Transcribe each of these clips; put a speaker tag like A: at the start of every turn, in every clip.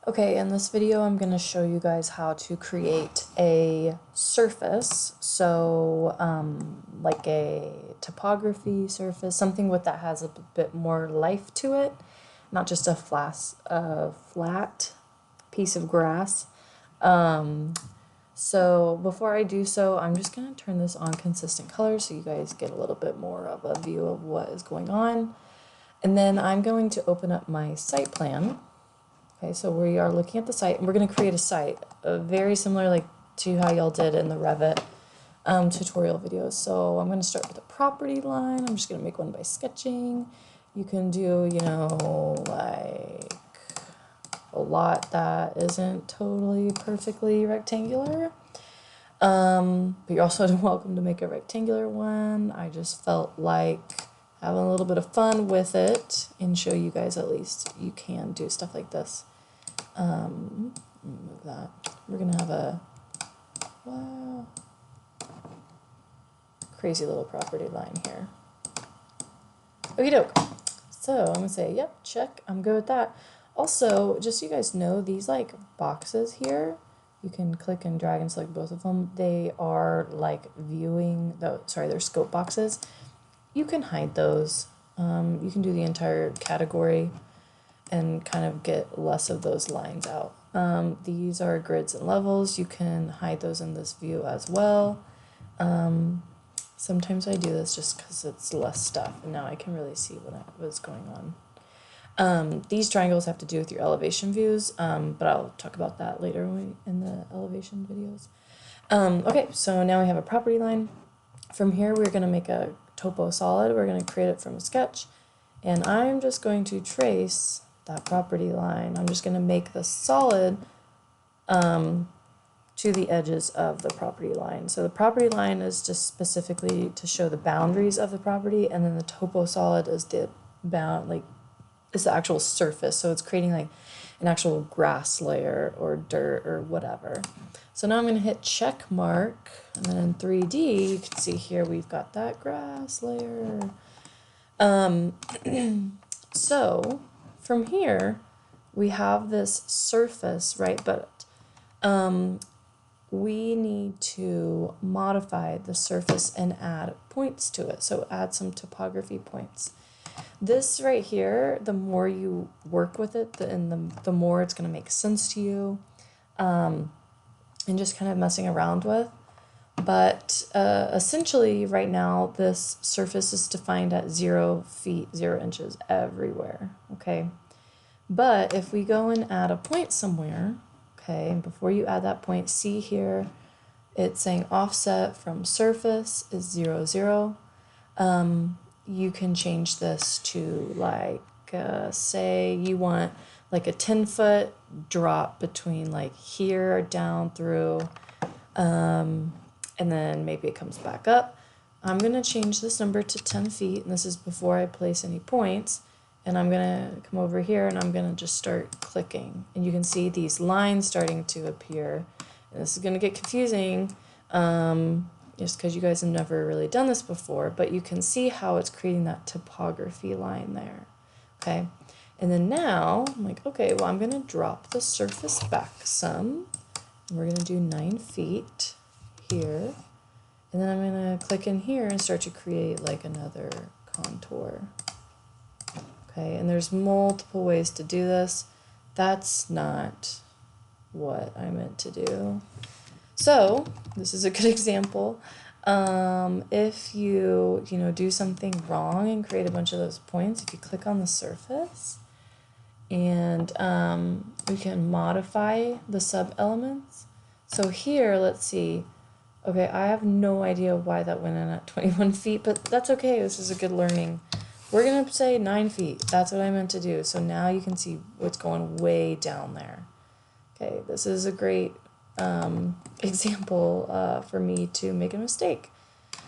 A: Okay, in this video I'm going to show you guys how to create a surface, so like a topography surface, something with that has a bit more life to it, not just a flat piece of grass. So before I do so, I'm just going to turn this on consistent colors so you guys get a little bit more of a view of what is going on. And then I'm going to open up my site plan. Okay, so we are looking at the site, and we're going to create a site, very similar like to how y'all did in the Revit tutorial videos. So I'm going to start with a property line. I'm just going to make one by sketching. You can do, like a lot that isn't totally perfectly rectangular. But you're also welcome to make a rectangular one. I just felt like having a little bit of fun with it and show you guys at least you can do stuff like this. Move that. We're gonna have a crazy little property line here. Okie doke. So I'm gonna say, yep, check, I'm good with that. Also, just so you guys know, these like boxes here, you can click and drag and select both of them. They are like they're scope boxes. You can hide those. You can do the entire category and kind of get less of those lines out. These are grids and levels. You can hide those in this view as well. Sometimes I do this just because it's less stuff, and now I can really see what's going on. These triangles have to do with your elevation views, but I'll talk about that later in the elevation videos. Okay, so now we have a property line. From here, we're going to make a topo solid. We're going to create it from a sketch, and I'm just going to trace that property line. I'm just going to make the solid to the edges of the property line. So the property line is just specifically to show the boundaries of the property, and then the topo solid is the is the actual surface. So it's creating like an actual grass layer or dirt or whatever. So now I'm going to hit check mark, and then in 3D you can see here we've got that grass layer. So from here we have this surface, right? But we need to modify the surface and add points to it. So add some topography points. This right here, the more you work with it, the more it's going to make sense to you, and just kind of messing around with. But essentially right now this surface is defined at 0 feet 0 inches everywhere. Okay, but if we go and add a point somewhere, okay, and before you add that point, see here it's saying offset from surface is 0 0. You can change this to like say you want like a 10-foot drop between like here down through, and then maybe it comes back up. I'm going to change this number to 10 feet, and this is before I place any points. And I'm going to come over here and I'm going to just start clicking. And you can see these lines starting to appear. And this is going to get confusing just because you guys have never really done this before. But you can see how it's creating that topography line there. Okay. And then now I'm like, okay, well, I'm going to drop the surface back some. And we're going to do 9 feet here. And then I'm going to click in here and start to create like another contour. Okay, and there's multiple ways to do this. That's not what I meant to do. So this is a good example. If you do something wrong and create a bunch of those points, if you click on the surface, and we can modify the sub-elements. So here, let's see. Okay, I have no idea why that went in at 21 feet, but that's okay. This is a good learning. We're going to say 9 feet. That's what I meant to do. So now you can see what's going way down there. Okay, this is a great example for me to make a mistake.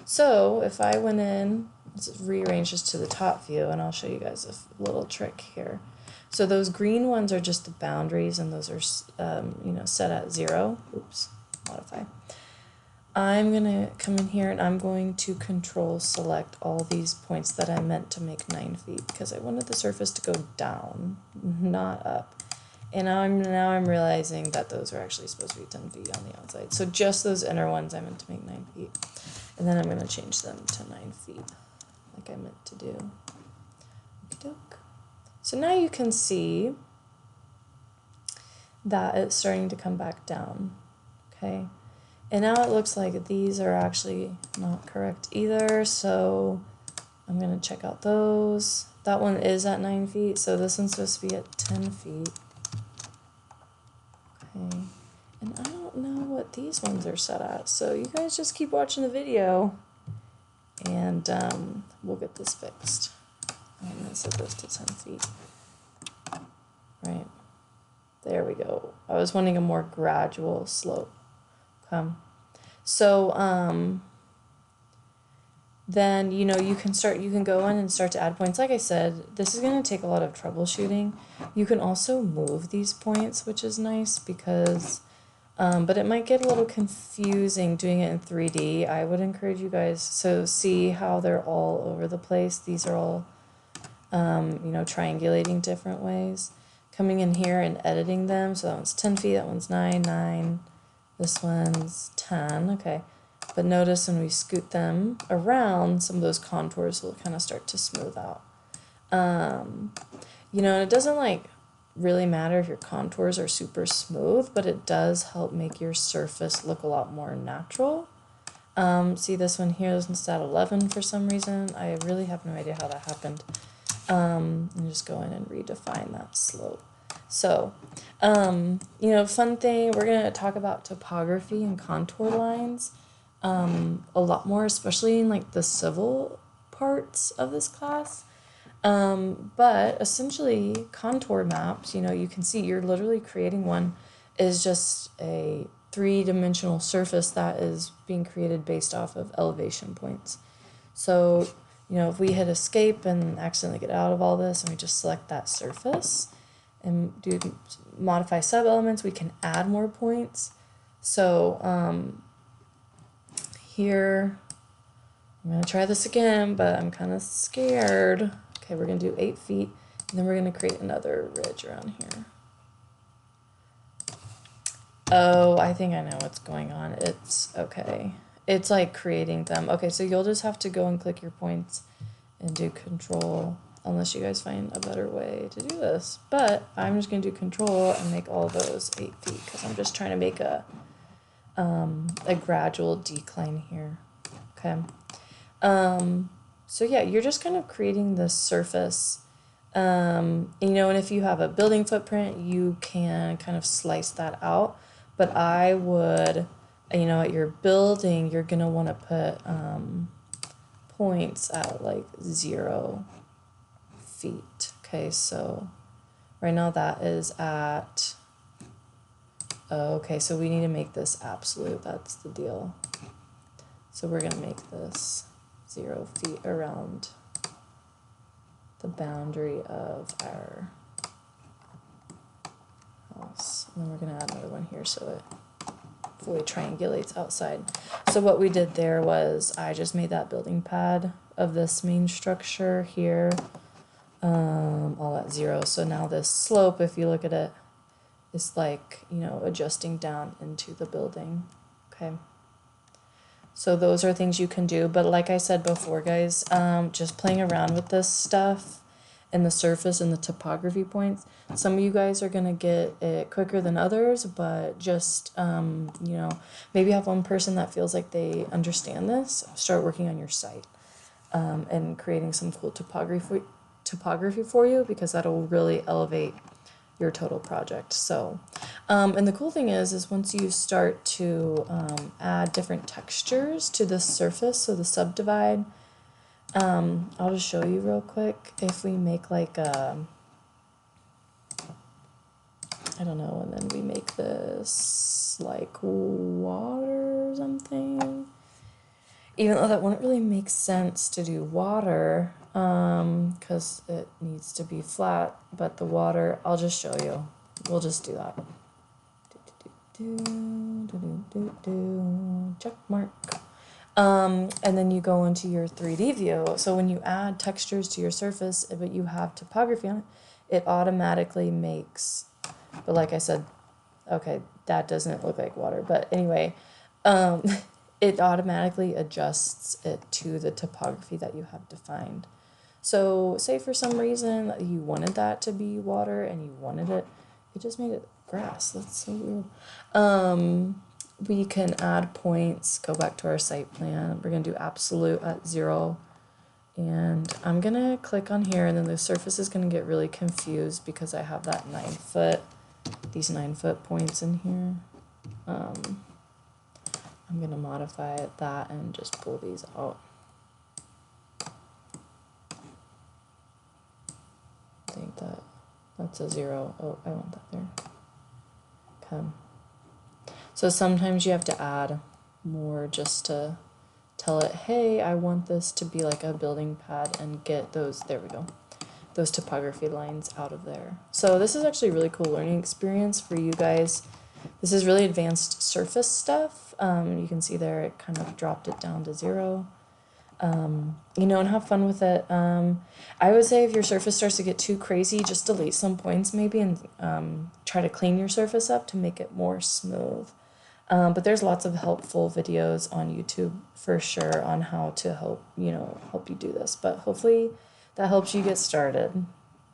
A: So if I went in, let's rearrange this to the top view, and I'll show you guys a little trick here. So those green ones are just the boundaries, and those are set at 0. Oops, modify. I'm going to come in here and I'm going to control select all these points that I meant to make 9 feet because I wanted the surface to go down, not up. And now I'm realizing that those are actually supposed to be 10 feet on the outside. So just those inner ones I meant to make 9 feet. And then I'm going to change them to 9 feet, like I meant to do. Okey-doke. So now you can see that it's starting to come back down, okay? And now it looks like these are actually not correct either, so I'm going to check out those. That one is at 9 feet, so this one's supposed to be at 10 feet. Okay, and I don't know what these ones are set at, so you guys just keep watching the video, and we'll get this fixed. I'm going to set this to 10 feet. Right. There we go. I was wanting a more gradual slope. Okay. So, then, you know, you can go in and start to add points. Like I said, this is going to take a lot of troubleshooting. You can also move these points, which is nice because, but it might get a little confusing doing it in 3D. I would encourage you guys, so see how they're all over the place. These are all, you know, triangulating different ways. Coming in here and editing them. So that one's 10 feet, that one's 9. This one's 10, okay. But notice when we scoot them around, some of those contours will kind of start to smooth out. You know, and it doesn't like really matter if your contours are super smooth, but it does help make your surface look a lot more natural. See this one here, this one's at 11 for some reason. I really have no idea how that happened. And just go in and redefine that slope. So, you know, fun thing, we're going to talk about topography and contour lines a lot more, especially in like the civil parts of this class. But essentially contour maps, you know, you can see you're literally creating one is just a 3-dimensional surface that is being created based off of elevation points. So, you know, if we hit escape and accidentally get out of all this and we just select that surface and do modify sub-elements, we can add more points. So here, I'm going to try this again, but I'm kind of scared. Okay, we're going to do 8 feet, and then we're going to create another ridge around here. Oh, I think I know what's going on. It's okay. It's like creating them. Okay, so you'll just have to go and click your points and do control, unless you guys find a better way to do this. But I'm just going to do control and make all those 8 feet because I'm just trying to make a gradual decline here. Okay. So yeah, you're just kind of creating this surface. You know, and if you have a building footprint, you can kind of slice that out. But I would, you know, at your building, you're going to want to put points at like 0 feet. Okay, so right now that is at, okay, so we need to make this absolute. That's the deal. So we're going to make this 0 feet around the boundary of our house. And then we're going to add another one here so it fully triangulates outside. So what we did there was I just made that building pad of this main structure here all at 0. So now this slope, if you look at it, is like, you know, adjusting down into the building. Okay. So those are things you can do. But like I said before, guys, just playing around with this stuff and the surface and the topography points. Some of you guys are going to get it quicker than others, but just, you know, maybe have one person that feels like they understand this. Start working on your site and creating some cool topography for you, because that'll really elevate your total project. So, and the cool thing is once you start to add different textures to the surface, so the subdivide, I'll just show you real quick. If we make like a, I don't know, and then we make this like water or something, even though that wouldn't really make sense to do water, because it needs to be flat, but the water, I'll just show you. We'll just do that. Check mark. And then you go into your 3D view. So when you add textures to your surface, but you have topography on it, it automatically makes But like I said, okay, that doesn't look like water. But anyway, it automatically adjusts it to the topography that you have defined. So say for some reason you wanted that to be water and you wanted it, it just made it grass. That's so weird. We can add points, go back to our site plan. We're gonna do absolute at 0. And I'm gonna click on here, and then the surface is gonna get really confused because I have that 9 foot, these 9 foot points in here. I'm gonna modify that and just pull these out. I think that's a 0. Oh, I want that there. Okay. So sometimes you have to add more just to tell it, hey, I want this to be like a building pad, and get those, there we go, those topography lines out of there. So this is actually a really cool learning experience for you guys. This is really advanced surface stuff. You can see there it kind of dropped it down to 0. You know, and have fun with it. I would say if your surface starts to get too crazy, just delete some points maybe, and try to clean your surface up to make it more smooth. But there's lots of helpful videos on YouTube for sure on how to help you do this. But hopefully that helps you get started.